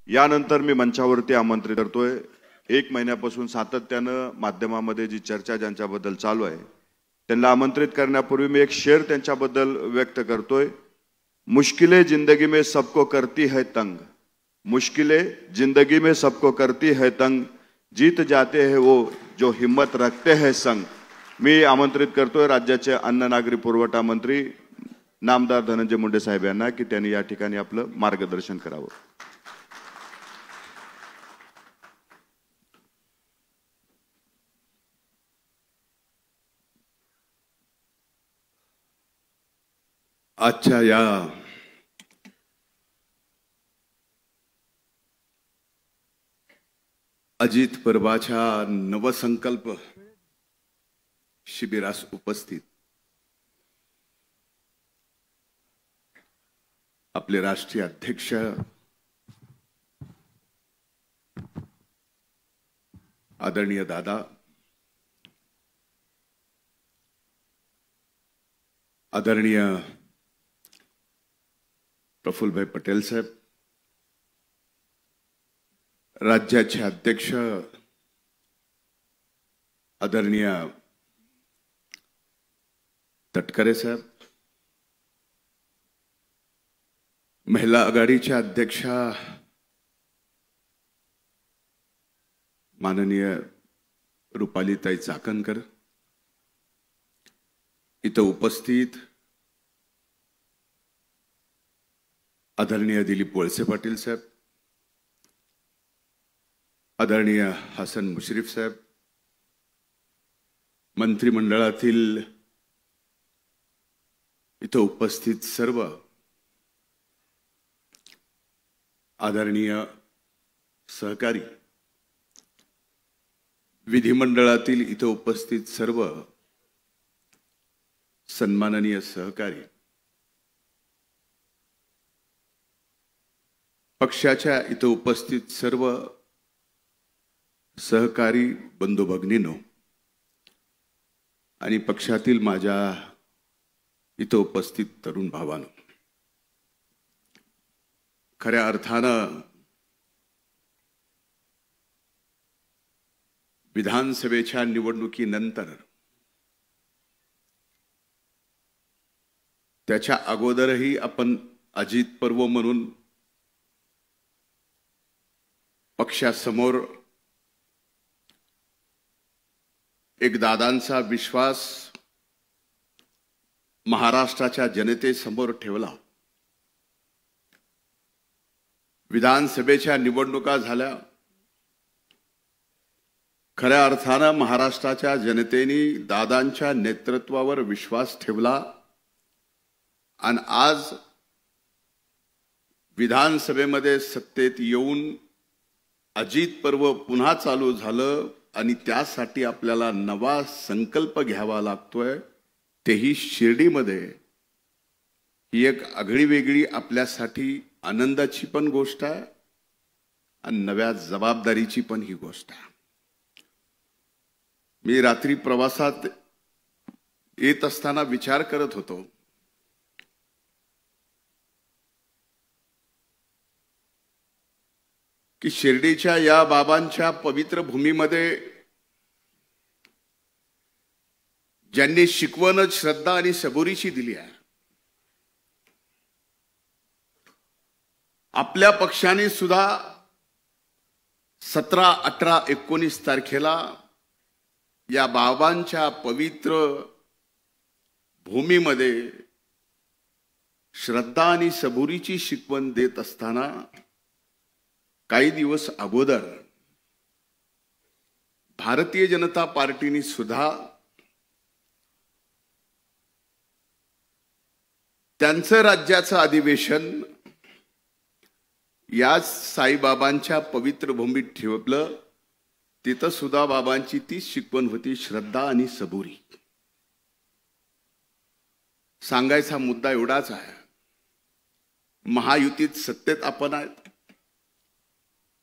यानंतर मी मंचावरती आमंत्रित करतोय, 1 महिन्यापासून सातत्यानं माध्यमामध्ये जी चर्चा ज्यांच्याबद्दल चालू आहे त्यांना आमंत्रित करण्यापूर्वी मी एक शेर त्यांच्याबद्दल व्यक्त करतोय। मुश्किलें जिंदगी में सबको करती है तंग, मुश्किलें जिंदगी में सबको करती है तंग, जीत जाते हैं वो जो हिम्मत रखते हैं संग। मी आमंत्रित करतोय राज्याचे अन्न नागरी पुरवठा मंत्री नामदार धनंजय मुंडे साहेब यांना की त्यांनी या ठिकाणी आपलं मार्गदर्शन करावं। आजच्या या अजित पर्वाच्या नवसंकल्प शिबिरास उपस्थित आपले राष्ट्रीय अध्यक्ष आदरणीय दादा, आदरणीय प्रफुल्लभाई पटेल साहेब, राज्याचे अध्यक्ष आदरणीय तटकरे साहेब, महिला आघाडीच्या अध्यक्षा माननीय रुपालीताई चाकणकर, इथं उपस्थित आदरणीय दिलीप वळसे पाटील साहेब, आदरणीय हसन मुश्रीफ साहेब, मंत्रिमंडळातील इथं उपस्थित सर्व आदरणीय सहकारी, विधिमंडळातील इथं उपस्थित सर्व सन्माननीय सहकारी, पक्षाच्या इथं उपस्थित सर्व सहकारी बंधू भगिनींनो आणि पक्षातील माझ्या इथं उपस्थित तरुण भावांनो, खऱ्या अर्थानं विधानसभेच्या निवडणुकीनंतर त्याच्या अगोदरही आपण अजित पर्व म्हणून पक्षासमोर एक दादांचा विश्वास महाराष्ट्राच्या जनतेसमोर ठेवला। विधानसभेच्या निवडणुका झाल्या, खऱ्या अर्थानं महाराष्ट्राच्या जनतेने दादांच्या नेतृत्वावर विश्वास ठेवला आणि आज विधानसभेमध्ये सत्तेत येऊन अजित पर्व पुन्हा चालू झालं आणि त्यासाठी आपल्याला नवा संकल्प घ्यावा लागतोय, तेही शिर्डीमध्ये। ही एक आगळीवेगळी आपल्यासाठी आनंदाची पण गोष्ट आहे आणि नव्या जबाबदारीची पण ही गोष्ट आहे। मी रात्री प्रवासात येत असताना विचार करत होतो की शिर्डीच्या या बाबांच्या पवित्र भूमीमध्ये ज्यांनी शिकवणच श्रद्धा आणि सबुरीची दिली आहे, आपल्या पक्षाने सुद्धा 17, 18, 19 तारखेला या बाबांच्या पवित्र भूमीमध्ये श्रद्धा आणि सबुरीची शिकवण देत असताना काही दिवस अगोदर भारतीय जनता पार्टीने सुद्धा त्यांचं राज्याचं अधिवेशन याच साईबाबांच्या पवित्र भूमीत ठेवलं। तिथं सुद्धा बाबांची तीच शिकवण होती, श्रद्धा आणि सबुरी। सांगायचा मुद्दा एवढाच आहे, महायुतीत सत्तेत आपण आहेत,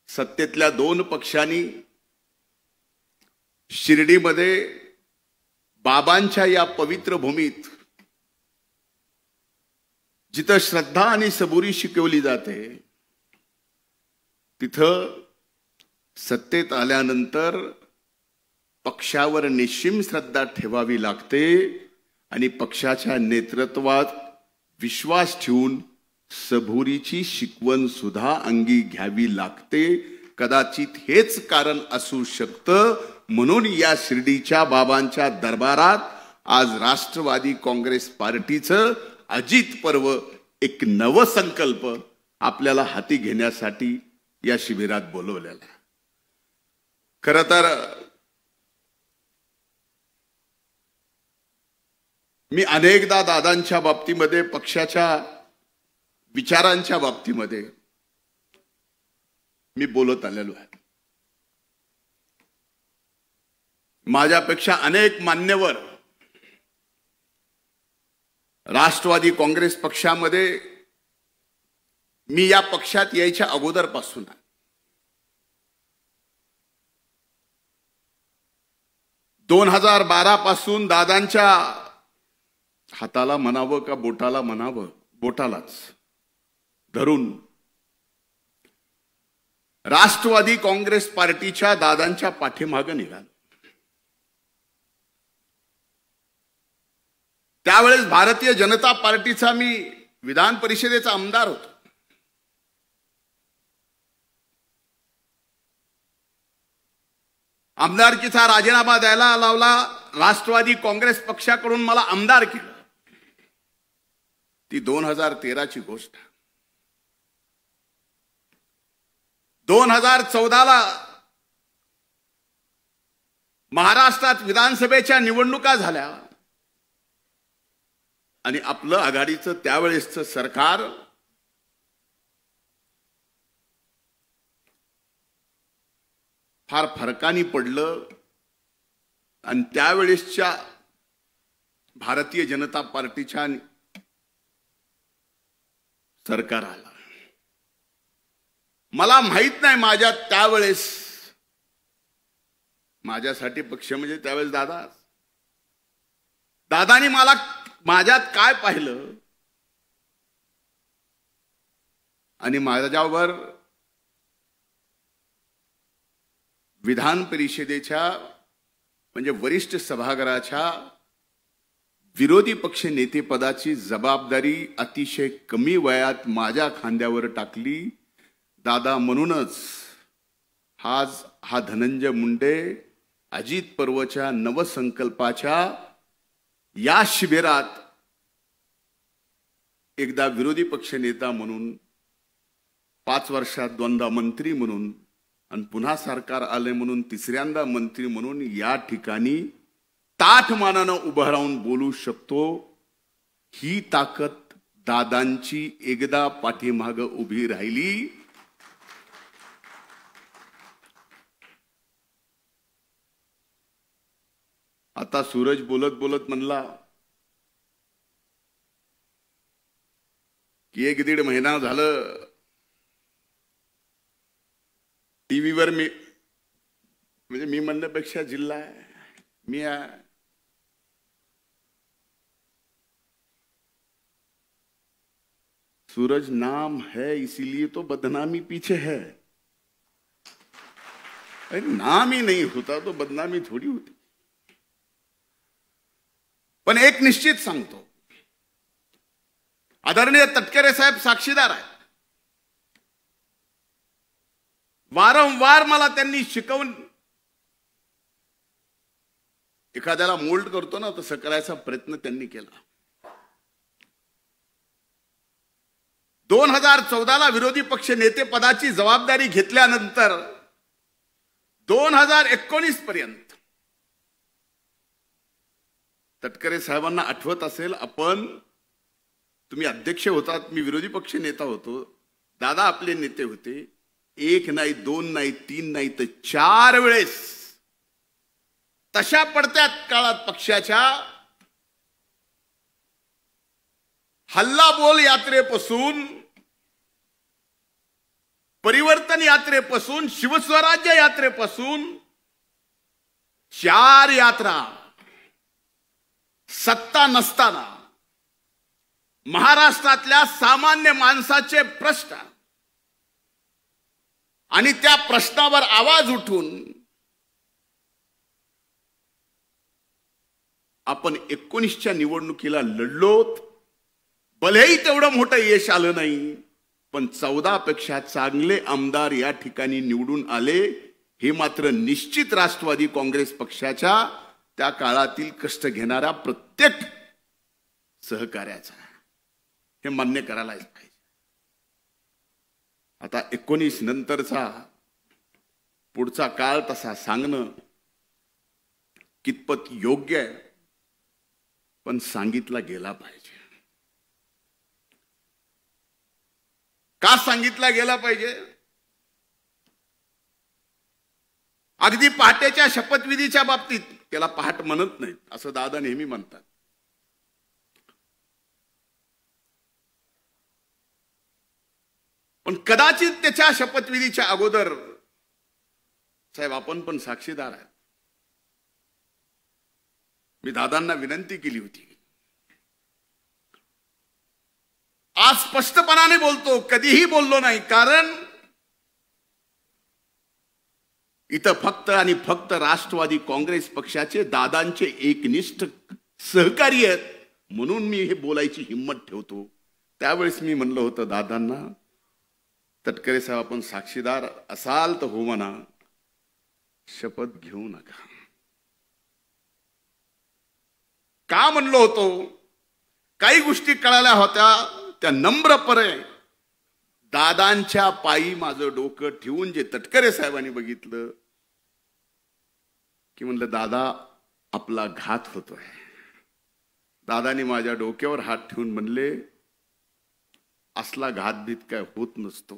सत्तेतल्या 2 पक्षांनी शिर्डीमध्ये बाबांच्या या पवित्र भूमीत जिथं श्रद्धा आणि सबुरी शिकवली जाते, तिथं सत्तेत आल्यानंतर पक्षावर निश्चिम श्रद्धा ठेवावी लागते आणि पक्षाच्या नेतृत्वात विश्वास ठेवून सबुरीची शिकवण सुद्धा अंगी घ्यावी लागते. कदाचित हेच कारण असू शकतं म्हणून या शिर्डीच्या बाबांच्या दरबारात आज राष्ट्रवादी काँग्रेस पार्टीचं अजित पर्व एक नवसंकल्प आपल्याला हाती घेण्यासाठी या शिबिरात बोलवलेला. खरं तर मी अनेकदा दादांच्या बाबतीमध्ये पक्षाच्या विचारांच्या बाबतीमध्ये मी बोलत आलेलो आहे. माझ्यापेक्षा अनेक मान्यवर राष्ट्रवादी काँग्रेस पक्षामध्ये मी या पक्षात यायच्या अगोदरपासून 2012 पासून दादांच्या हाताला म्हणावं का बोटाला म्हणावं, बोटालाच धरून राष्ट्रवादी काँग्रेस पार्टीच्या दादांच्या पाठीमागे निघालो. त्यावेळेस भारतीय जनता पार्टीचा मी विधान परिषदेचा आमदार होतो. आमदारकीचा राजीनामा द्यायला लावला. राष्ट्रवादी काँग्रेस पक्षाकडून मला आमदार केलं. ती 2013ची गोष्ट. 2014ला महाराष्ट्रात विधानसभेच्या निवडणुका झाल्या आणि आपलं आघाडीचं त्यावेळेसचं सरकार फार फरकाने पडलं आणि त्यावेळेसच्या भारतीय जनता पार्टीच्या सरकार आला. मला माहित नाही माझ्या त्यावेळेस माझ्यासाठी पक्ष म्हणजे त्यावेळेस दादानी मला माझ्यात काय पाहिलं आणि माझ्यावर विधान परिषदेच्या म्हणजे वरिष्ठ सभागृहाच्या विरोधी पक्ष नेतेपदाची जबाबदारी अतिशय कमी वयात माझ्या खांद्यावर टाकली. दादा म्हणूनच हा धनंजय मुंडे अजित पर्वच्या नवसंकल्पाच्या या शिबिरात एकदा विरोधी पक्ष नेता म्हणून 5 वर्षात 2दा मंत्री म्हणून आणि पुन्हा सरकार आले म्हणून 3ऱ्यांदा मंत्री म्हणून या ठिकाणी ताठ मानानं उभं राहून बोलू शकतो. ही ताकद दादांची एकदा पाठीमागे उभी राहिली. आता सूरज बोलत बोलत म्हणला की 1-1.5 महिना झालं टीव्हीवर मी म्हणजे मी म्हणण्यापेक्षा जिल्हा मी सूरज नाम है इसीलिए तो बदनामी पीछे है. अरे नाम ही नहीं होता तो बदनामी थोड़ी होती. पण एक निश्चित सांगतो, आदरणीय तटकरे साहेब साक्षीदार आहेत. वारंवार मला त्यांनी शिकवून एखाद्याला मोल्ड करतो ना तसं करायचा प्रयत्न त्यांनी केला. 2014ला विरोधी पक्ष नेते पदाची जबाबदारी घेतल्यानंतर 2019 पर्यंत तटकरे साहेबांना आठवत असेल, तुम्ही अध्यक्ष होतात, मी विरोधी पक्ष नेता होतो, दादा आपले नेते होते. 1 नाही 2 नाही 3 नाही तर 4 वेळेस तशा पडत्यात काळात पक्षाच्या हल्लाबोल यात्रेपासून, परिवर्तन यात्रेपासून, शिवस्वराज्य यात्रेपासून 4 यात्रा सत्ता नसताना महाराष्ट्रातल्या सामान्य माणसाचे प्रश्न आणि त्या प्रश्नावर आवाज उठून आपण 19च्या निवडणुकीला लढलोत. भलेही तेवढं मोठं यश आलं नाही, पण 14 पेक्षा चांगले आमदार या ठिकाणी निवडून आले. हे मात्र निश्चित राष्ट्रवादी काँग्रेस पक्षाच्या त्या काळातील कष्ट घेणाऱ्या प्रत्येक सहकार्याचा हे मान्य करायलाच पाहिजे. आता 19 नंतरचा पुढचा काळ तसा सांगणं कितपत योग्य आहे, पण सांगितला गेला पाहिजे. का सांगितला गेला पाहिजे? अगदी पहाटेच्या शपथविधीच्या बाबतीत त्याला पहाट म्हणत नाहीत असं दादा नेहमी म्हणतात. पण कदाचित त्याच्या शपथविधीच्या अगोदर साहेब आपण पण साक्षीदार आहे. मी दादांना विनंती केली होती, आज स्पष्टपणाने बोलतो, कधीही बोललो नाही, कारण इथं फक्त आणि फक्त राष्ट्रवादी काँग्रेस पक्षाचे दादांचे एकनिष्ठ सहकारी आहेत म्हणून मी हे बोलायची हिंमत ठेवतो. त्यावेळेस मी म्हणलं होतं दादांना, तटकरे साहेब आपण साक्षीदार असाल तर हो म्हणा, शपथ घेऊ नका. का म्हणलो होतो? काही गोष्टी कळाल्या होत्या, त्या नम्रपणे दादांच्या पायी माझं डोकं ठेवून जे तटकरे साहेबांनी बघितलं की म्हणलं दादा आपला घात होतोय. दादानी माझ्या डोक्यावर हात ठेवून म्हणले असला घातभीत काय होत नसतो,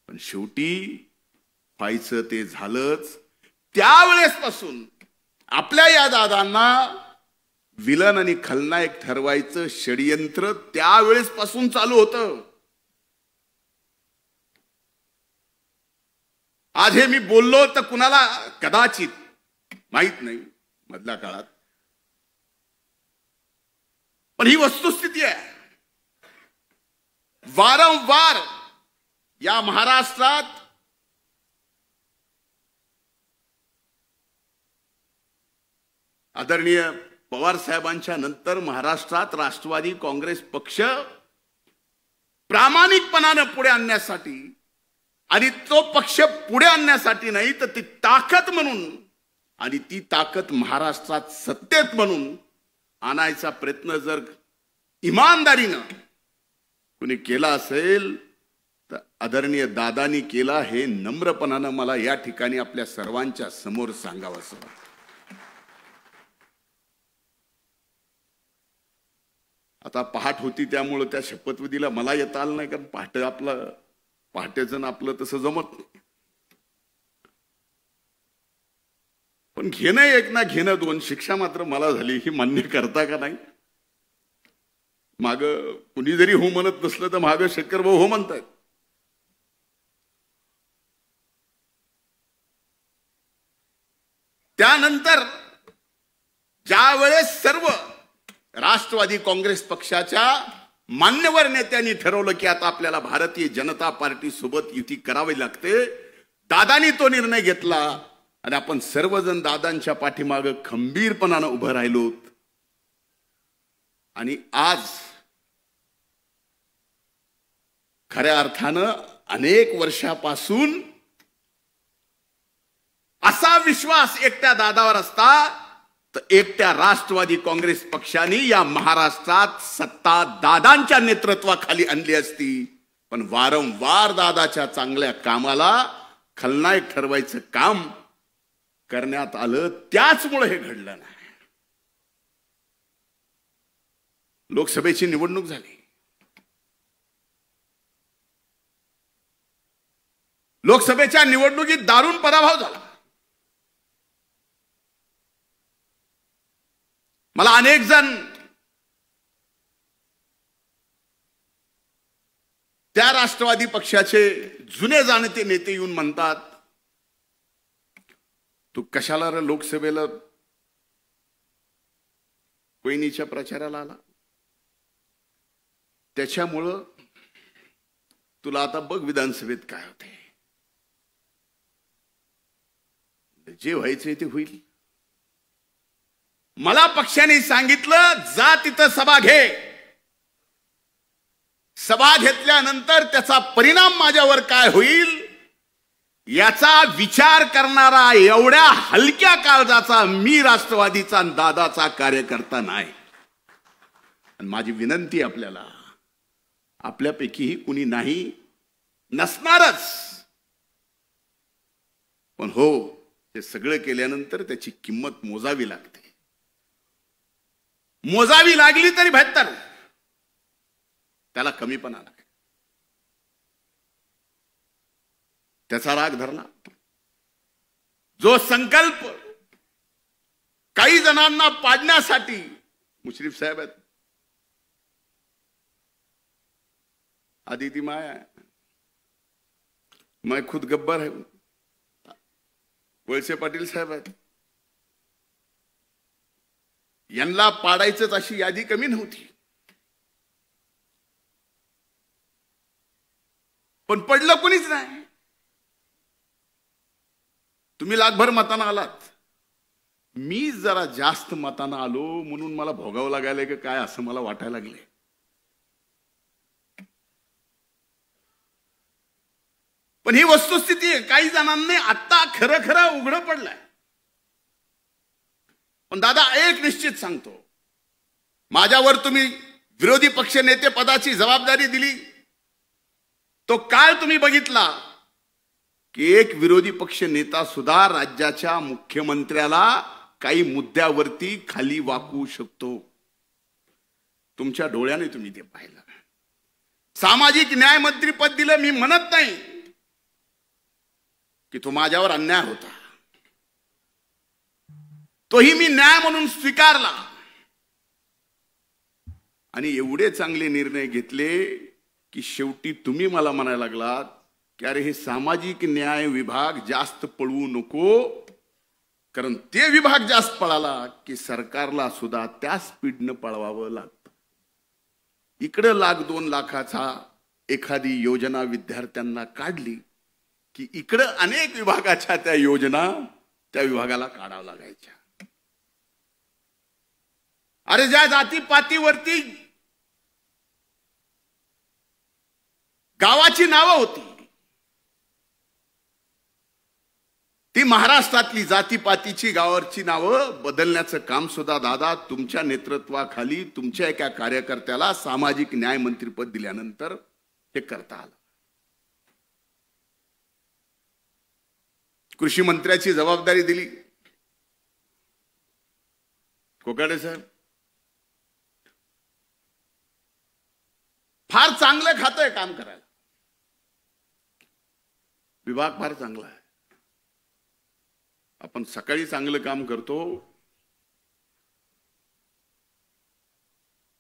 पण शेवटी व्हायचं ते झालंच. त्यावेळेसपासून आपल्या या दादांना विलन आणि खलनायक ठरवायचं षडयंत्र त्यावेळेसपासून चालू होतं. आज हे मी बोललो तर कुणाला कदाचित माहित नाही मधल्या काळात, पण ही वस्तुस्थिती आहे. वारंवार या महाराष्ट्रात आदरणीय पवार साहेबांच्या नंतर महाराष्ट्रात राष्ट्रवादी काँग्रेस पक्ष प्रामाणिकपणाने पुढे आणण्यासाठी, आणि तो पक्ष पुढे आणण्यासाठी नाही तर ती ताकद म्हणून, आणि ती ताकद महाराष्ट्रात सत्तेत म्हणून आणायचा प्रयत्न जर इमानदारीनं कुणी केला असेल तर आदरणीय दादांनी केला. हे नम्रपणानं मला या ठिकाणी आपल्या सर्वांच्या समोर सांगावंसं वाटतं. आता पहाट होती त्यामुळे त्या शपथविधीला मला येता आलं नाही, कारण पहाटेचं आपलं तसं जमत नाही. पण घेणं एक ना घेणं दोन, शिक्षा मात्र मला झाली. ही मान्य करता का नाही? माग कुणी जरी हो म्हणत नसलं तर माग शेखर भाऊ हो म्हणतायत. त्यानंतर ज्या वेळेस सर्व राष्ट्रवादी काँग्रेस पक्षाच्या मान्यवर नेत्यांनी ठरवलं की आता आपल्याला भारतीय जनता पार्टी सोबत युती करावी लागते, दादांनी तो निर्णय घेतला आणि आपण सर्वजण दादांच्या पाठीमागे खंबीरपणानं उभं राहिलो. आणि आज खऱ्या अर्थानं अनेक वर्षापासून असा विश्वास एकट्या दादावर असता तर एकट्या राष्ट्रवादी काँग्रेस पक्षाने या महाराष्ट्रात सत्ता दादांच्या नेतृत्वाखाली आणली असती. पण वारंवार दादाच्या चांगल्या कामाला खलनायक ठरवायचं काम करण्यात आलं, त्याचमुळे हे घडलं नाही. लोकसभेची निवडणूक झाली. लोकसभेच्या निवडणुकीत दारुण पराभव झाला. मला अनेक जण त्या राष्ट्रवादी पक्षाचे जुने जाणते नेते येऊन म्हणतात, तू कशाला रे लोकसभेला वहिनीच्या प्रचाराला आला? त्याच्यामुळं तुला आता बघ विधानसभेत काय होते. जे व्हायचंय ते होईल. मला पक्षाने सांगितलं जा तिथं सभा घे. सभा घेतल्यानंतर त्याचा परिणाम माझ्यावर काय होईल याचा विचार करणारा एवढ्या हलक्या काळजाचा मी राष्ट्रवादीचा दादाचा कार्यकर्ता नाही. आणि माझी विनंती आपल्याला, आपल्यापैकीही कुणी नाही नसणारच, पण हो हे सगळं केल्यानंतर त्याची किंमत मोजावी लागते. मोजावी लागली तरी बेहत्तर. त्याला कमीपणा लागेल. त्याचा राग धरला. जो संकल्प काही जणांना पाडण्यासाठी मुश्रीफ साहेब आहेत, आदिती माया, मैं खुद गब्बर है, वळसे पाटील साहेब आहेत, यांना पाडायचंच अशी यादी कमी नव्हती. पण पडलं कोणीच नाही. तुम्ही लाखभर मतानं आलात, मी जरा जास्त मतानं आलो म्हणून मला भोगावं लागायला की काय असं मला वाटायला लागले. पण ही वस्तुस्थिती आहे. काही जणांनी आता खरं खरं उघडं पडलंय. पण दादा एक निश्चित सांगतो, माझ्यावर तुम्ही विरोधी पक्ष नेते पदाची जबाबदारी दिली तो काळ तुम्ही बघितला की एक विरोधी पक्ष नेता सुद्धा राज्याच्या मुख्यमंत्र्याला काही मुद्द्यावरती खाली वाकवू शकतो. तुमच्या डोळ्याने तुम्ही ते पाहिलं. सामाजिक न्याय मंत्री पद दिलं, मी म्हणत नाही की तो माझ्यावर अन्याय होता, तोही मी न्याय म्हणून स्वीकारला आणि एवढे चांगले निर्णय घेतले की शेवटी तुम्ही मला म्हणायला लागलात की अरे हे सामाजिक न्याय विभाग जास्त पळवू नको, कारण ते विभाग जास्त पळाला की सरकारला सुद्धा त्या स्पीडनं पळवावं लागतं. इकडे $1,00,000-2 लाखाचा एखादी योजना विद्यार्थ्यांना काढली की इकडे अनेक विभागाच्या त्या योजना त्या विभागाला काढावं लागायच्या. अरे ज्या जातीपातीवरती गावाची नावं होती ती महाराष्ट्रातली जातीपातीची गावाची नावं बदलण्याचं काम सुद्धा दादा तुमच्या नेतृत्वाखाली तुमच्या एका कार्यकर्त्याला सामाजिक न्याय मंत्रीपद दिल्यानंतर हे करता आलं. कृषी मंत्र्याची जबाबदारी दिली कोकाटे साहेब. फार चांगलं खातंय काम करायला. विभाग फार चांगला आहे. आपण सकाळी चांगलं काम करतो,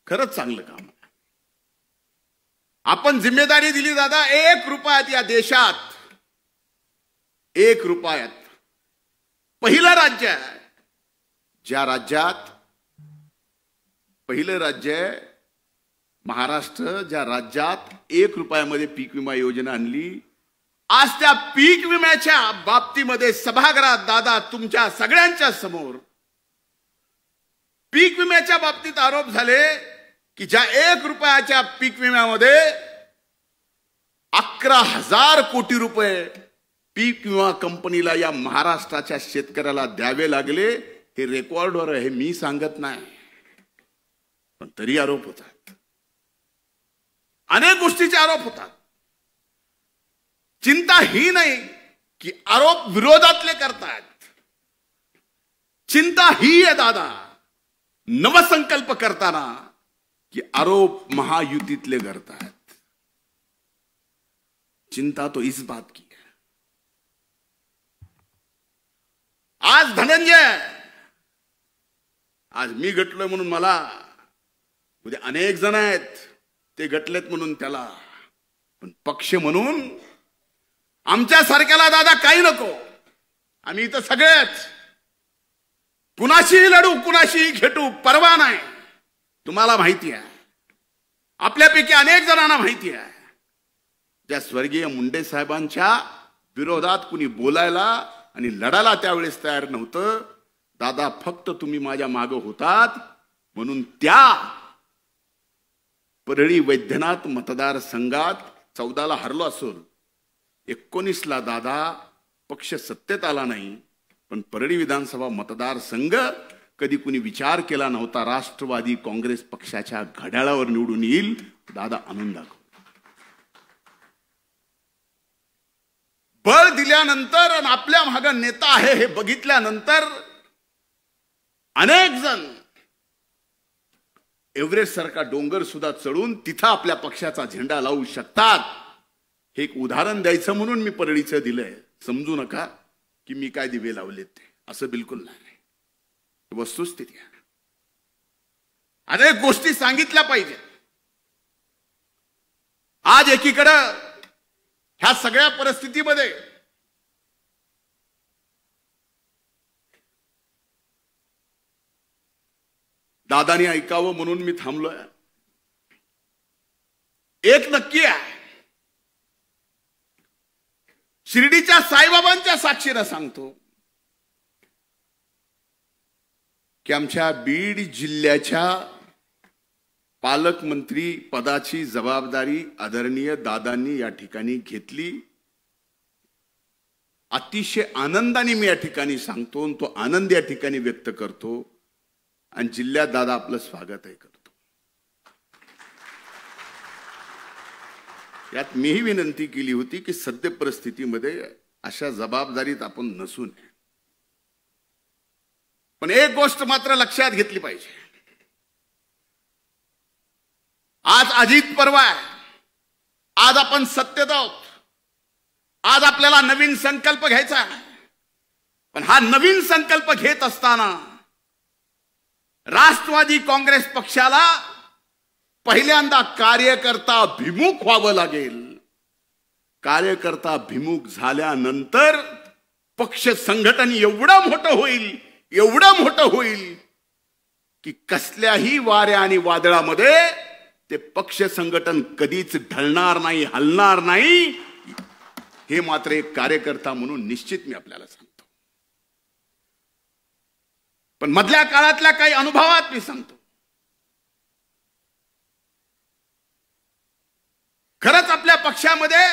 खरंच चांगलं काम. आपण जिम्मेदारी दिली दादा. 1 रुपयात या देशात 1 रुपयात पहिलं राज्य आहे ज्या राज्यात पहिलं राज्य आहे महाराष्ट्र, ज्या राज्यात 1 रुपयामध्ये पीक विमा योजना आणली. आज त्या पीक विम्याच्या बाबतीमध्ये सभागृहात दादा तुमच्या सगळ्यांच्या समोर पीक विम्याच्या बाबतीत आरोप झाले की ज्या 1 रुपयाच्या पीक विम्यामध्ये 11,000 कोटी रुपये पीक विमा कंपनीला या महाराष्ट्राच्या शेतकऱ्याला द्यावे लागले. हे रेकॉर्डवर आहे, मी सांगत नाही, पण तरी आरोप होतात. अनेक गोष्टीचे आरोप होतात. चिंता ही नाही की आरोप विरोधातले करतात, चिंता ही आहे दादा नवसंकल्प करताना की आरोप महायुतीतले करतात. चिंता तो इस बात की है. आज धनंजय, आज मी गटलोय म्हणून मला, उद्या अनेक जण आहेत ते गटलेत म्हणून त्याला, पण पक्ष म्हणून आमच्या सारख्याला दादा काही नको. आम्ही इथं सगळेच कुणाशीही लढू, कुणाशीही खेटू, परवा नाही. तुम्हाला माहिती आहे, आपल्यापैकी अनेक जणांना माहिती आहे, ज्या स्वर्गीय मुंडे साहेबांच्या विरोधात कुणी बोलायला आणि लढायला त्यावेळेस तयार नव्हतं. दादा फक्त तुम्ही माझ्या मागं होतात म्हणून त्या परळी वैद्यनाथ मतदारसंघात 14ला हरलो असून 19ला दादा पक्ष सत्तेत आला नाही, पण परळी विधानसभा मतदारसंघ कधी कुणी विचार केला नव्हता राष्ट्रवादी काँग्रेस पक्षाच्या घड्याळावर निवडून येईल. दादा आणून दाखव. बळ दिल्यानंतर आणि आपल्या मागे नेता आहे हे बघितल्यानंतर अनेक जण एव्हरेस्ट सारखा डोंगर सुद्धा चढून तिथं आपल्या पक्षाचा झेंडा लावू शकतात. हे एक उदाहरण द्यायचं म्हणून मी परळीचं दिलंय. समजू नका की मी काय दिवे लावलेत ते, असं बिलकुल नाही. वस्तुस्थिती आहे. अनेक गोष्टी सांगितल्या पाहिजे. आज एकीकडं ह्या सगळ्या परिस्थितीमध्ये दादानी ऐकावं म्हणून मी थांबलोय. एक नक्की आहे, शिर्डीच्या साईबाबांच्या साक्षीनं सांगतो की आमच्या बीड जिल्ह्याच्या पालकमंत्री पदाची जबाबदारी आदरणीय दादांनी या ठिकाणी घेतली. अतिशय आनंदाने मी या ठिकाणी सांगतो, तो आनंद या ठिकाणी व्यक्त करतो आणि जिल्ह्यात दादा आपलं स्वागत आहे करतो. यात मीही विनंती केली होती की सद्य परिस्थितीमध्ये अशा जबाबदारीत आपण नसू नये. पण एक गोष्ट मात्र लक्षात घेतली पाहिजे. आज अजित पर्व आहे, आज आपण सत्तेत आहोत, आज आपल्याला नवीन संकल्प घ्यायचा आहे. पण हा नवीन संकल्प घेत असताना राष्ट्रवादी काँग्रेस पक्षाला पहिल्यांदा कार्यकर्ता भिमुख व्हावं लागेल. कार्यकर्ता भिमुख झाल्यानंतर पक्ष संघटन एवढं मोठं होईल, एवढं मोठं होईल की कसल्याही वाऱ्या आणि वादळामध्ये ते पक्ष संघटन कधीच ढळणार नाही, हलणार नाही. हे मात्र एक कार्यकर्ता म्हणून निश्चित मी आपल्याला सांगतो. पण मधल्या काळातल्या काही अनुभवात मी सांगतो. खरंच आपल्या पक्षामध्ये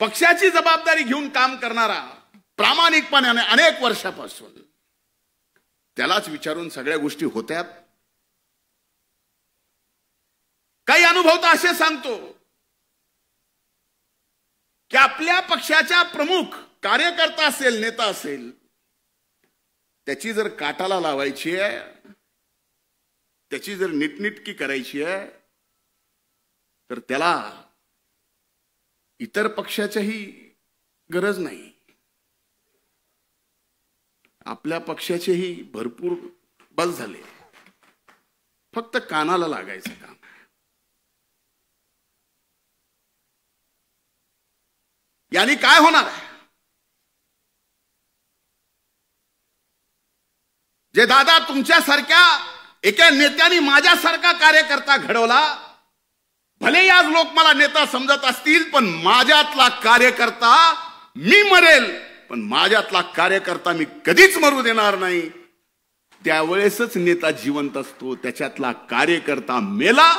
पक्षाची जबाबदारी घेऊन काम करणारा प्रामाणिकपणे अनेक वर्षापासून त्यालाच विचारून सगळ्या गोष्टी होत्यात. काही अनुभव तर असे सांगतो की आपल्या पक्षाच्या प्रमुख कार्यकर्ता असेल, नेता असेल, त्याची जर काटाला लावायची आहे, त्याची जर नीटनीटकी करायची आहे, तर त्याला इतर पक्षाच्याही गरज नाही. आपल्या पक्षाचेही भरपूर बस झाले. फक्त कानाला लागायचं काम. यानी काय होणार आहे? जे दादा तुमच्यासारख्या एका नेत्याने माझ्यासारखा कार्यकर्ता घडवला, भले आज लोक मला नेता समजत असतील, पण माझ्यातला कार्यकर्ता मी मरेल, पण माझ्यातला कार्यकर्ता मी कधीच मरू देणार नाही. त्यावेळेसच नेता जिवंत असतो. त्याच्यातला कार्यकर्ता मेला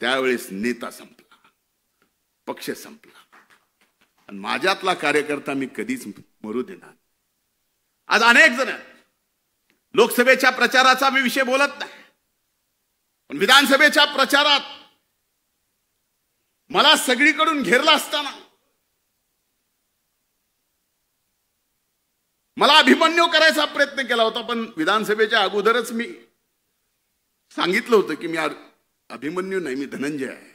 त्यावेळेस नेता संपला, पक्ष संपला. आणि माझ्यातला कार्यकर्ता मी कधीच मरू देणार. आज अनेक जण लोकसभेच्या प्रचाराचा मी विषय बोलत नाही, पण विधानसभेच्या प्रचारात मला सगळीकडून घेरला असताना मला अभिमन्यू करायचा प्रयत्न केला होता. पण विधानसभेच्या अगोदरच मी सांगितलं होतं की मी अभिमन्यू नाही, मी धनंजय आहे.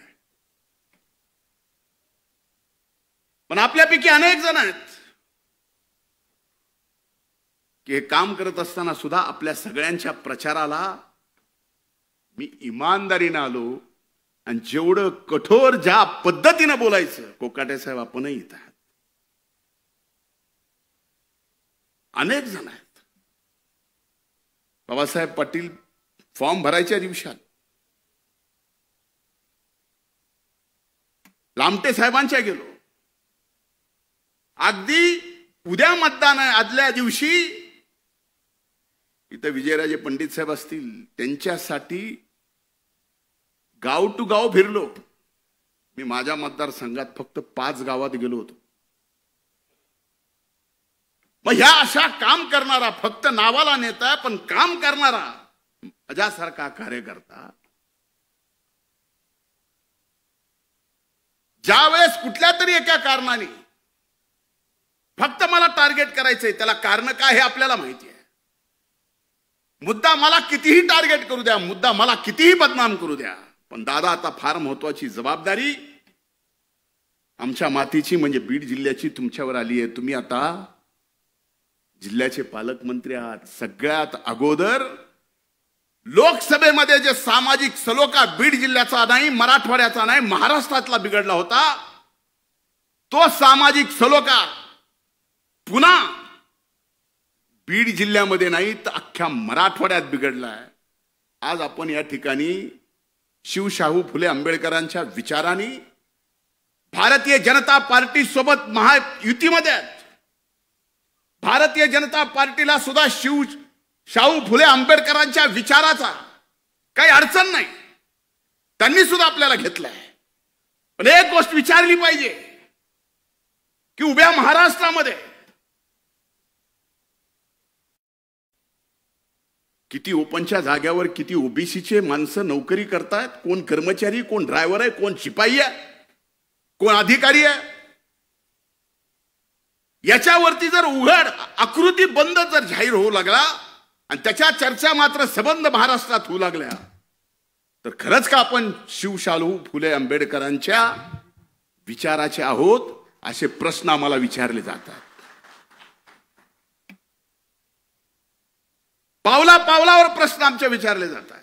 पण आपल्यापैकी अनेक जण आहेत की हे काम करत असताना सुद्धा आपल्या सगळ्यांच्या प्रचाराला मी इमानदारीने आलो आणि जेवढं कठोर ज्या पद्धतीने बोलायचं, कोकाटे साहेब आपणही इथं आहात, अनेक जण आहेत. बाबासाहेब पाटील फॉर्म भरायच्या दिवसात लामटे साहेबांच्या गेलो. अगदी उद्या मतदान आहे, आदल्या दिवशी इथं विजयराजे पंडित साहेब असतील, त्यांच्यासाठी गाव टू गाव फिरलो मी. माझ्या मतदारसंघात फक्त 5 गावात गेलो होतो. मग ह्या अशा काम करणारा, फक्त नावाला नेता पण काम करणारा माझ्यासारखा कार्यकर्ता ज्या वेळेस कुठल्या तरी एका कारणाने फक्त मला टार्गेट करायचंय, त्याला कारण काय हे आपल्याला माहिती आहे. मुद्दा मला कितीही टार्गेट करू द्या, मुद्दा मला कितीही बदनाम करू द्या, पण दादा आता फार महत्वाची जबाबदारी आमच्या मातीची म्हणजे बीड जिल्ह्याची तुमच्यावर आली आहे. तुम्ही आता जिल्ह्याचे पालकमंत्री आहात. सगळ्यात अगोदर लोकसभेमध्ये जे सामाजिक सलोखा बीड जिल्ह्याचा नाही, मराठवाड्याचा नाही, महाराष्ट्रातला बिघडला होता, तो सामाजिक सलोखा पुन्हा बीड जिल्ह्यामध्ये नाही तर अख्ख्या मराठवाड्यात बिघडलाय. आज आपण या ठिकाणी शिवशाहू फुले आंबेडकरांच्या विचारांनी भारतीय जनता पार्टी सोबत महायुतीमध्ये आहेत. भारतीय जनता पार्टीला सुद्धा शाहू फुले आंबेडकरांच्या विचाराचा काही अडचण नाही, त्यांनी सुद्धा आपल्याला घेतलंय. पण एक गोष्ट विचारली पाहिजे की उभ्या महाराष्ट्रामध्ये किती ओपनच्या जाग्यावर किती ओबीसीचे माणसं नोकरी करतायत, कोण कर्मचारी, कोण ड्रायव्हर आहे, कोण शिपाई आहे, कोण अधिकारी आहे. याच्यावरती जर उघड आकृती बंद जर जाहीर होऊ लागला आणि त्याच्या चर्चा मात्र सबंध महाराष्ट्रात होऊ लागल्या, तर खरंच का आपण शिवशाहू फुले आंबेडकरांच्या विचाराचे आहोत असे प्रश्न आम्हाला विचारले जातात. पावला पावलावर प्रश्न आमचे विचारले जातात.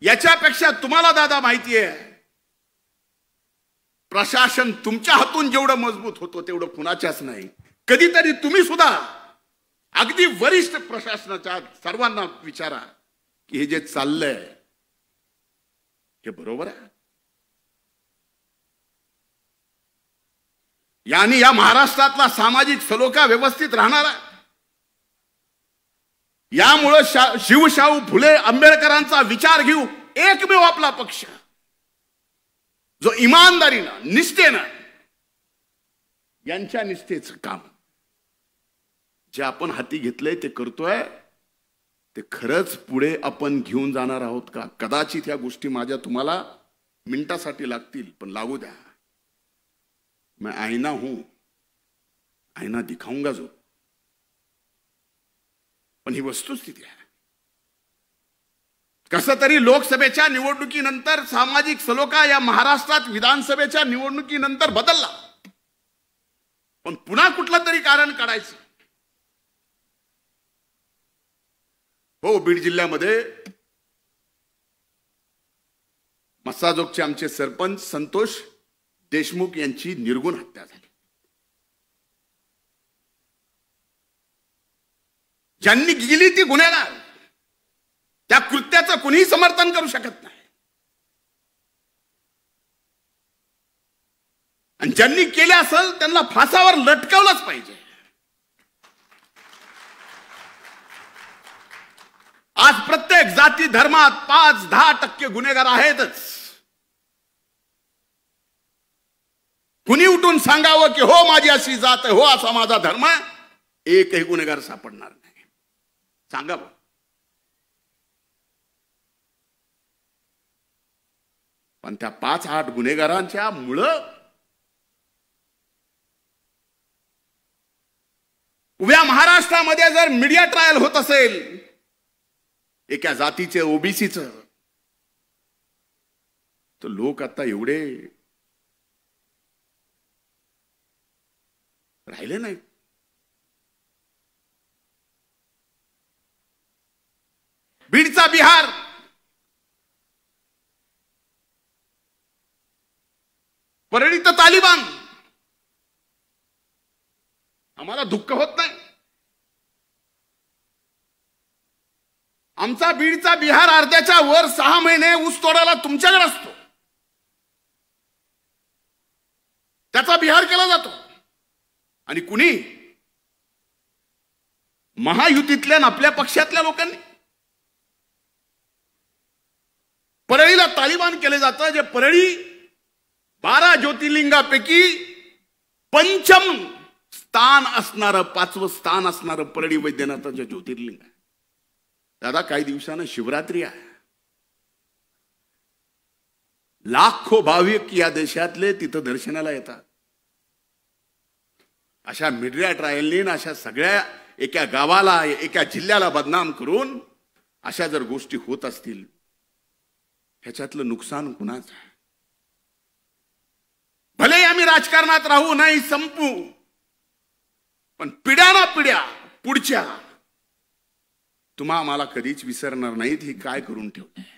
याच्यापेक्षा तुम्हाला दादा माहिती आहे, प्रशासन तुमच्या हातून जेवढं मजबूत होतं तेवढं कुणाच्याच नाही. कधीतरी तुम्ही सुद्धा अगदी वरिष्ठ प्रशासनाच्या सर्वांना विचारा की हे जे चाललंय हे बरोबर आहे. यानी या महाराष्ट्रातला सामाजिक सलोखा व्यवस्थित राहणार आहे. यामुळे शिवशाहू फुले आंबेडकरांचा विचार घेऊ एकमेव आपला पक्ष जो इमानदारीनं, निष्ठेनं, यांच्या निष्ठेचं काम जे आपण हाती घेतलंय ते करतोय, ते खरंच पुढे आपण घेऊन जाणार आहोत का? कदाचित या गोष्टी माझ्या तुम्हाला मिनिटासाठी लागतील, पण लागू द्या. मैं आईना हूं, आईना दिखाऊंगा जो. पण ही वस्तुस्थिती आहे. कसं तरी लोकसभेच्या निवडणुकीनंतर सामाजिक सलोखा या महाराष्ट्रात विधानसभेच्या निवडणुकीनंतर बदलला, पण पुन्हा कुठलं तरी कारण काढायचं. हो, बीड जिल्ह्यामध्ये मस्साजोगचे आमचे सरपंच संतोष देशमुख यांची निर्गुण हत्या झाली. ज्यांनी गेली ती गुन्हेगार, त्या कृत्याचं कुणीही समर्थन करू शकत नाही. आणि ज्यांनी केले असेल त्यांना फासावर लटकवलंच पाहिजे. आज प्रत्येक जाती धर्मात 5-10% गुन्हेगार आहेतच. कुणी उठून सांगावं की हो माझी अशी जात आहे, हो असा माझा धर्म आहे, एकही गुन्हेगार सापडणार नाही. सांगावं. पण त्या 5-8 गुन्हेगारांच्या मुळे उभ्या महाराष्ट्रामध्ये जर मीडिया ट्रायल होत असेल एका जातीचे, ओबीसीचं, तर लोक आता एवढे राहिले नाही. बीडचा बिहार, परळी तर तालिबान. आम्हाला दुःख होत नाही. आमचा बीडचा बिहार अर्ध्याच्या वर 6 महिने ऊस तोडायला तुमच्याकडे असतो, त्याचा बिहार केला जातो. आणि कुणी महायुतीतल्या आणि आपल्या पक्षातल्या लोकांनी. परळीला तालिबान केले जातं, जे परळी 12 ज्योतिर्लिंगापैकी पंचम स्थान असणारं, 5वं स्थान असणारं परळी वैद्यनाथाचं ज्योतिर्लिंग आहे. दादा, काही दिवसानं शिवरात्री आहे. लाखो भाविक या देशातले तिथं दर्शनाला येतात. अशा मीडिया ट्रायलनी, अशा सगळ्या एका गावाला, एका जिल्ह्याला बदनाम करून अशा जर गोष्टी होत असतील, ह्याच्यातलं नुकसान कुणाचं आहे? भले आम्ही राजकारणात राहू नाही, संपू, पण पिढ्याना पिढ्या पुढच्या तुम्हा आम्हाला कधीच विसरणार नाहीत. ही काय करून ठेवलंय?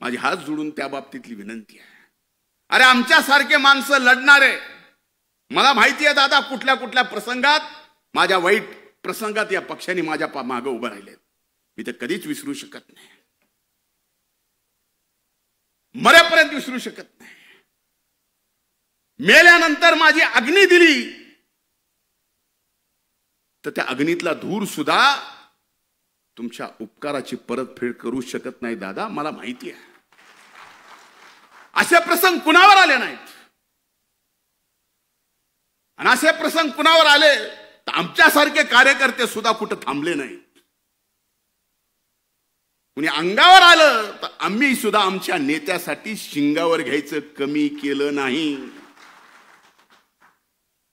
माझी हात जोडून त्या बाबतीतली विनंती आहे. अरे, आमच्यासारखे माणसं लढणारे, मला माहिती आहे दादा, कुठल्या कुठल्या प्रसंगात, माझ्या वाईट प्रसंगात या पक्षाने माझ्या मागे उभं राहिले. मी ते कधीच विसरू शकत नाही, मरेपर्यंत विसरू शकत नाही. मेल्यानंतर माझी अग्नी दिली तर त्या अग्नीतला धूर सुद्धा तुमच्या उपकाराची परतफेड करू शकत नाही दादा, मला माहिती आहे. असे प्रसंग कुणावर आले नाहीत, आणि असे प्रसंग कुणावर आले तर आमच्यासारखे कार्यकर्ते सुद्धा कुठं थांबले नाहीत. कुणी अंगावर आलं तर आम्ही सुद्धा आमच्या नेत्यासाठी शिंगावर घ्यायचं कमी केलं नाही.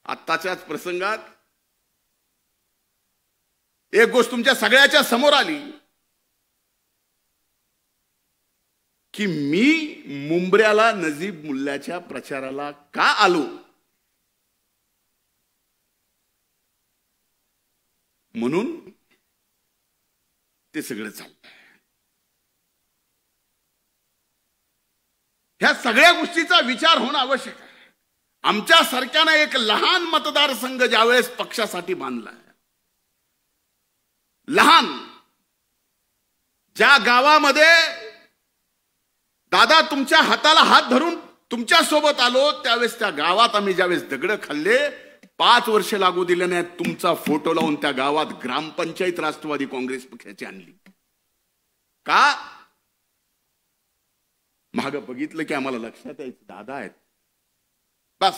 आत्ताच्याच प्रसंगात एक गोष्ट तुमच्या सगळ्याच्या समोर आली की मी मुंबऱ्याला नजीब मुल्ल्याच्या प्रचाराला का आलो, म्हणून ते सगळं चाललंय. ह्या सगळ्या गोष्टीचा विचार होणं आवश्यक आहे. आमच्या सारख्यानं एक लहान मतदारसंघ ज्यावेळेस पक्षासाठी बांधला, लहान, ज्या गावामध्ये दादा तुमच्या हाताला हात धरून तुमच्या सोबत आलो, त्यावेळेस त्या गावात आम्ही ज्यावेळेस दगड खाल्ले, 5 वर्ष लागू दिले नाही, तुमचा फोटो लावून त्या गावात ग्रामपंचायत राष्ट्रवादी काँग्रेस पक्षाची आणली. का? मागं बघितलं की आम्हाला लक्षात यायचं दादा आहेत. बस.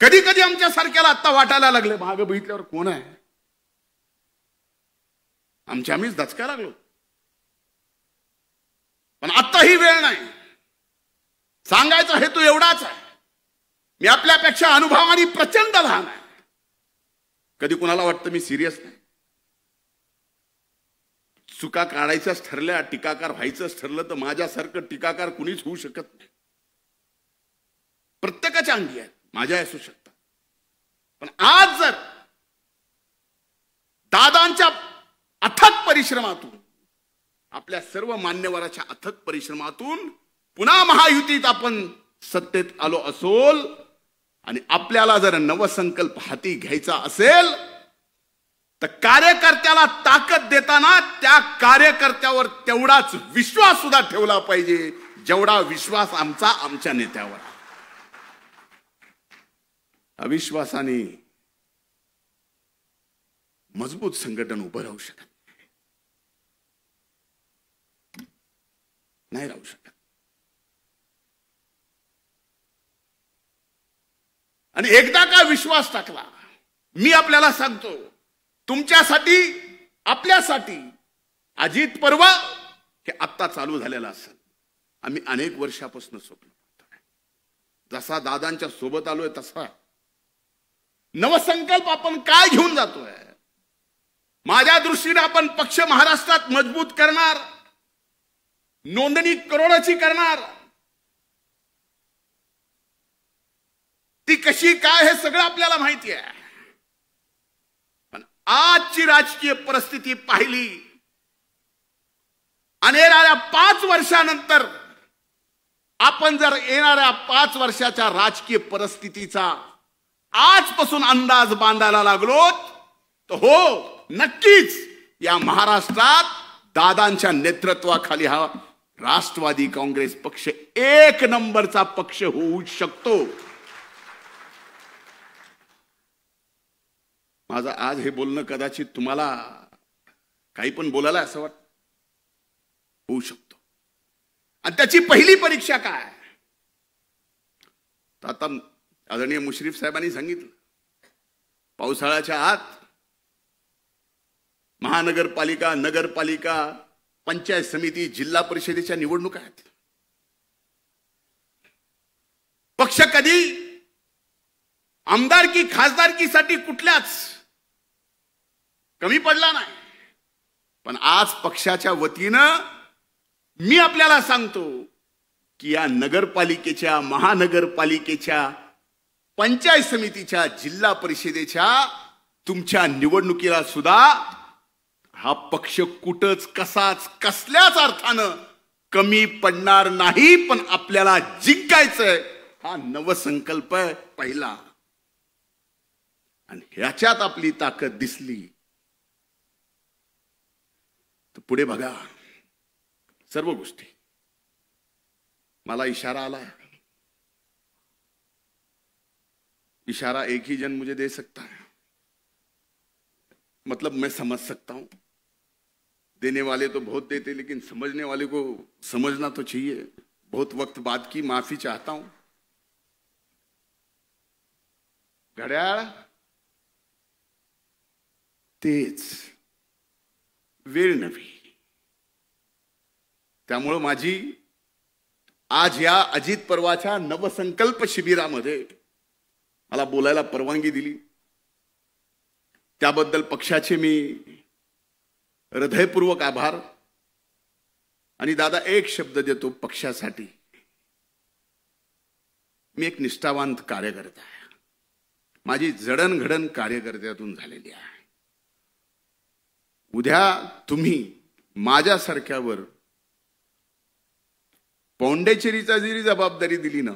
कधी कधी आमच्या सारख्याला आता वाटायला लागले, मागं बघितल्यावर कोण आहे, आम्हीच दचकायला लागलो. पण आता ही वेळ नाही. सांगायचा हेतू एवढाच आहे, मी आपल्यापेक्षा अनुभवाने प्रचंड लहान आहे. कधी कुणाला वाटतं मी सिरियस नाही. चुका काढायच्याच ठरल्या, टीकाकार व्हायचंच ठरलं तर माझ्यासारखं टीकाकार कुणीच होऊ शकत नाही. प्रत्येकाच्या अंगी आहेत, माझ्या असू शकतात. पण आज जर दादांच्या अथक परिश्रमातून, आपल्या सर्व मान्यवराच्या अथक परिश्रमातून पुन्हा महायुतीत आपण सत्तेत आलो असोल, आणि आपल्याला जर नवसंकल्प हाती घ्यायचा असेल तर कार्यकर्त्याला ताकद देताना त्या कार्यकर्त्यावर तेवढाच विश्वास सुद्धा ठेवला पाहिजे जेवढा विश्वास आमच्या नेत्यावर. अविश्वासाने मजबूत संघटन उभं राहू शकत नाही, राहू शकत. आणि एकदा का विश्वास टाकला, मी आपल्याला सांगतो, तुमच्यासाठी, आपल्यासाठी अजित पर्व हे आत्ता चालू झालेलं असेल. आम्ही अनेक वर्षापासून स्वप्न पाहतोय. जसा दादांच्या सोबत आलोय तसा नवसंकल्प आपण काय घेऊन जातोय. माझ्या दृष्टीने आपण पक्ष महाराष्ट्रात मजबूत करणार, नोंदणी करोडाची करणार. ती कशी काय हे सगळं आपल्याला माहिती आहे. पण आजची राजकीय परिस्थिती पाहिली, आणि येणाऱ्या 5 वर्षानंतर आपण जर येणाऱ्या 5 वर्षाच्या राजकीय परिस्थितीचा आजपासून अंदाज बांधायला लागलो तर हो, नक्कीच या महाराष्ट्रात दादांच्या नेतृत्वाखाली हा राष्ट्रवादी काँग्रेस पक्ष 1 नंबरचा पक्ष होऊ शकतो. माझं आज हे बोलणं कदाचित तुम्हाला काही पण बोलायला असं वाटतं होऊ शकतो. आणि त्याची पहिली परीक्षा काय? तर आता आदरणीय मुश्रीफ साहेबांनी सांगितलं, पावसाळ्याच्या आत महानगरपालिका, नगरपालिका, पंचायत समिती, जिल्हा परिषदेच्या निवडणुका आहेत. पक्ष कधी आमदारकी खासदारकीसाठी कुठल्याच कमी पडला नाही. पण आज पक्षाच्या वतीनं मी आपल्याला सांगतो की या नगरपालिकेच्या, महानगरपालिकेच्या, पंचायत समितीच्या, जिल्हा परिषदेच्या तुमच्या निवडणुकीला सुद्धा हा पक्ष कुठंच कसाच कसल्याच अर्थानं कमी पडणार नाही. पण आपल्याला जिंकायचंय, हा नवसंकल्प आहे पहिला. आणि ह्याच्यात आपली ताकद दिसली तर पुढे बघा सर्व गोष्टी. मला इशारा आला, इशारा एक ही जन मुझे दे सकता है, मतलब मैं समझ सकता हूं. देने वाले तो बहुत देते, लेकिन समझने वाले को समझना तो चाहिए. बहुत वक्त बाद की माफी चाहता हूं. घड्याळ तेच, वेळ नव्हे. त्यामुळे माझी आज या अजित पर्वाच्या नवसंकल्प शिबिरामध्ये मला बोलायला परवानगी दिली त्याबद्दल पक्षाचे मी हृदयपूर्वक आभार. आणि दादा एक शब्द देतो पक्षासाठी, मी एक निष्ठावंत कार्यकर्ता आहे. माझी जडणघडण कार्यकर्त्यातून झालेली आहे. उद्या तुम्ही माझ्यासारख्यावर पौंडेचेरीचा जरी जबाबदारी दिली ना,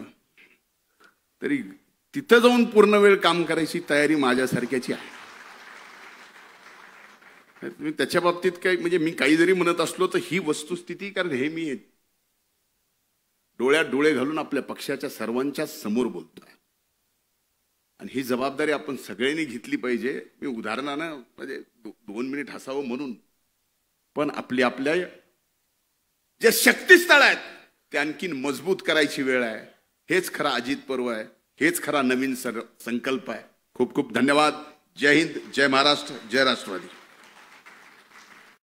तरी तिथं जाऊन पूर्ण वेळ काम करायची तयारी माझ्यासारख्याची आहे. त्याच्या बाबतीत काही म्हणजे मी काही जरी म्हणत असलो तर ही वस्तुस्थिती, कारण हे मी डोळ्यात डोळे घालून आपल्या पक्षाच्या सर्वांच्या समोर बोलतोय. आणि ही जबाबदारी आपण सगळ्यांनी घेतली पाहिजे. मी उदाहरणानं म्हणजे 2 मिनिट हसावं म्हणून, पण आपल्या जे शक्तिस्थळ आहेत ते आणखीन मजबूत करायची वेळ आहे. हेच खरा अजित पर्व आहे, हेच खरा नवीन संकल्प आहे. खूप खूप धन्यवाद. जय हिंद, जय महाराष्ट्र, जय राष्ट्रवादी.